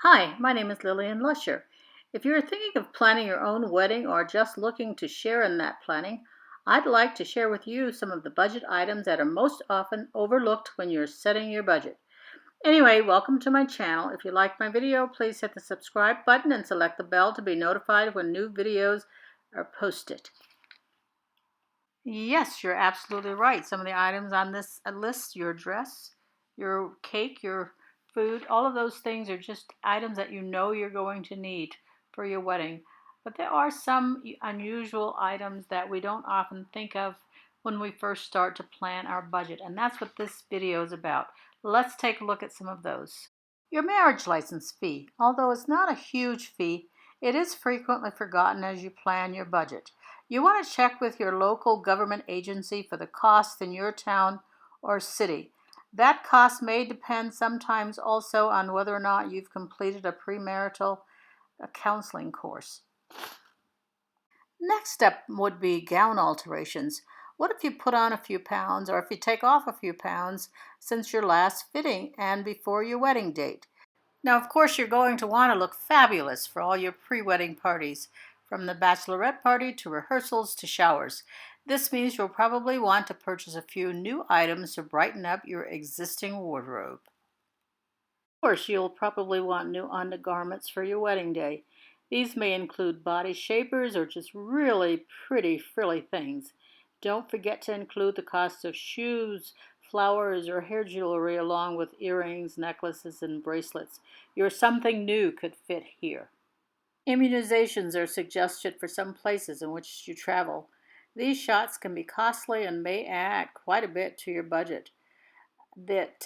Hi, my name is Lillian Lusher. If you're thinking of planning your own wedding or just looking to share in that planning, I'd like to share with you some of the budget items that are most often overlooked when you're setting your budget. Anyway, welcome to my channel. If you like my video, please hit the subscribe button and select the bell to be notified when new videos are posted. Yes, you're absolutely right. Some of the items on this list, your dress, your cake, your food, all of those things are just items that you know you're going to need for your wedding. But there are some unusual items that we don't often think of when we first start to plan our budget, and that's what this video is about. Let's take a look at some of those. Your marriage license fee. Although it's not a huge fee, it is frequently forgotten as you plan your budget. You want to check with your local government agency for the cost in your town or city. That cost may depend sometimes also on whether or not you've completed a premarital counseling course. Next step would be gown alterations. What if you put on a few pounds or if you take off a few pounds since your last fitting and before your wedding date? Now, of course, you're going to want to look fabulous for all your pre-wedding parties, from the bachelorette party to rehearsals to showers. This means you'll probably want to purchase a few new items to brighten up your existing wardrobe. Of course, you'll probably want new undergarments for your wedding day. These may include body shapers or just really pretty frilly things. Don't forget to include the cost of shoes, flowers, or hair jewelry along with earrings, necklaces, and bracelets. Your something new could fit here. Immunizations are suggested for some places in which you travel. These shots can be costly and may add quite a bit to your budget. That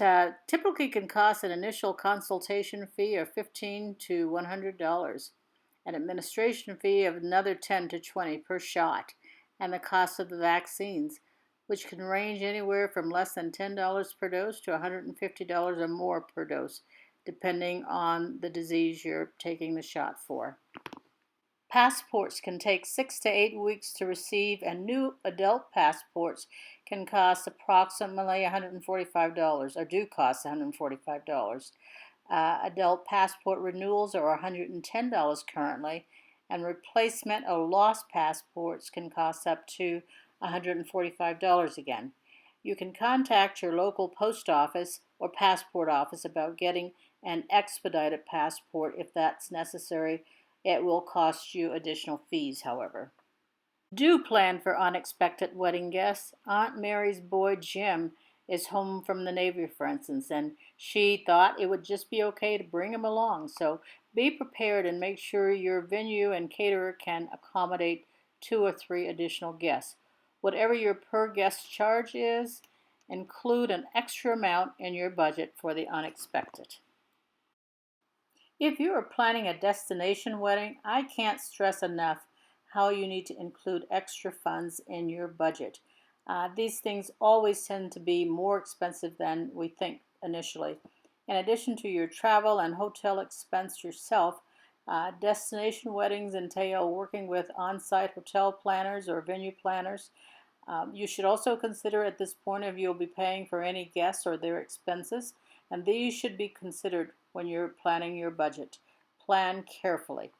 typically can cost an initial consultation fee of $15 to $100, an administration fee of another 10 to 20 per shot, and the cost of the vaccines, which can range anywhere from less than $10 per dose to $150 or more per dose, depending on the disease you're taking the shot for. Passports can take 6 to 8 weeks to receive, and new adult passports can cost approximately $145, or do cost $145. Adult passport renewals are $110 currently, and replacement or lost passports can cost up to $145 again. You can contact your local post office or passport office about getting an expedited passport if that's necessary. It will cost you additional fees, however. Do plan for unexpected wedding guests. Aunt Mary's boy Jim is home from the Navy, for instance, and she thought it would just be okay to bring him along. So be prepared and make sure your venue and caterer can accommodate 2 or 3 additional guests. Whatever your per guest charge is, include an extra amount in your budget for the unexpected. If you are planning a destination wedding, I can't stress enough how you need to include extra funds in your budget. These things always tend to be more expensive than we think initially. In addition to your travel and hotel expense yourself, destination weddings entail working with on-site hotel planners or venue planners. You should also consider at this point if you'll be paying for any guests or their expenses, and these should be considered when you're planning your budget. Plan carefully.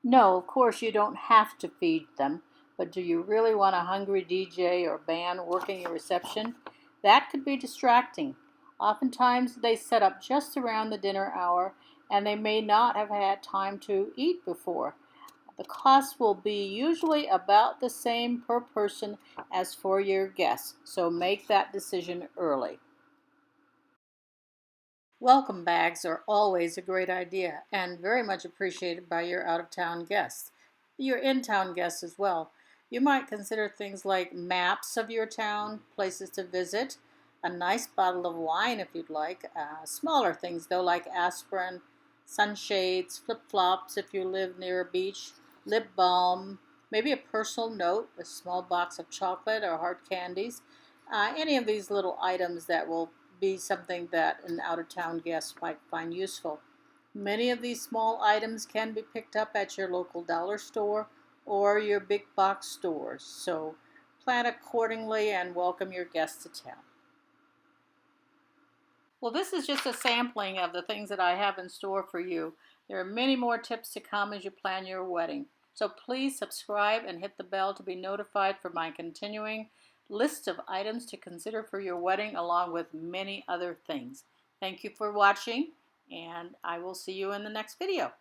No, of course you don't have to feed them, but do you really want a hungry DJ or band working your reception? That could be distracting. Oftentimes they set up just around the dinner hour and they may not have had time to eat before. The cost will be usually about the same per person as for your guests, so make that decision early. Welcome bags are always a great idea and very much appreciated by your out-of-town guests. Your in-town guests as well. You might consider things like maps of your town, places to visit, a nice bottle of wine if you'd like, smaller things though like aspirin, sunshades, flip-flops if you live near a beach, lip balm, maybe a personal note, a small box of chocolate or hard candies. Any of these little items that will be something that an out-of-town guest might find useful. Many of these small items can be picked up at your local dollar store or your big box stores, so plan accordingly and welcome your guests to town. Well, this is just a sampling of the things that I have in store for you. There are many more tips to come as you plan your wedding. So please subscribe and hit the bell to be notified for my continuing list of items to consider for your wedding, along with many other things. Thank you for watching, and I will see you in the next video.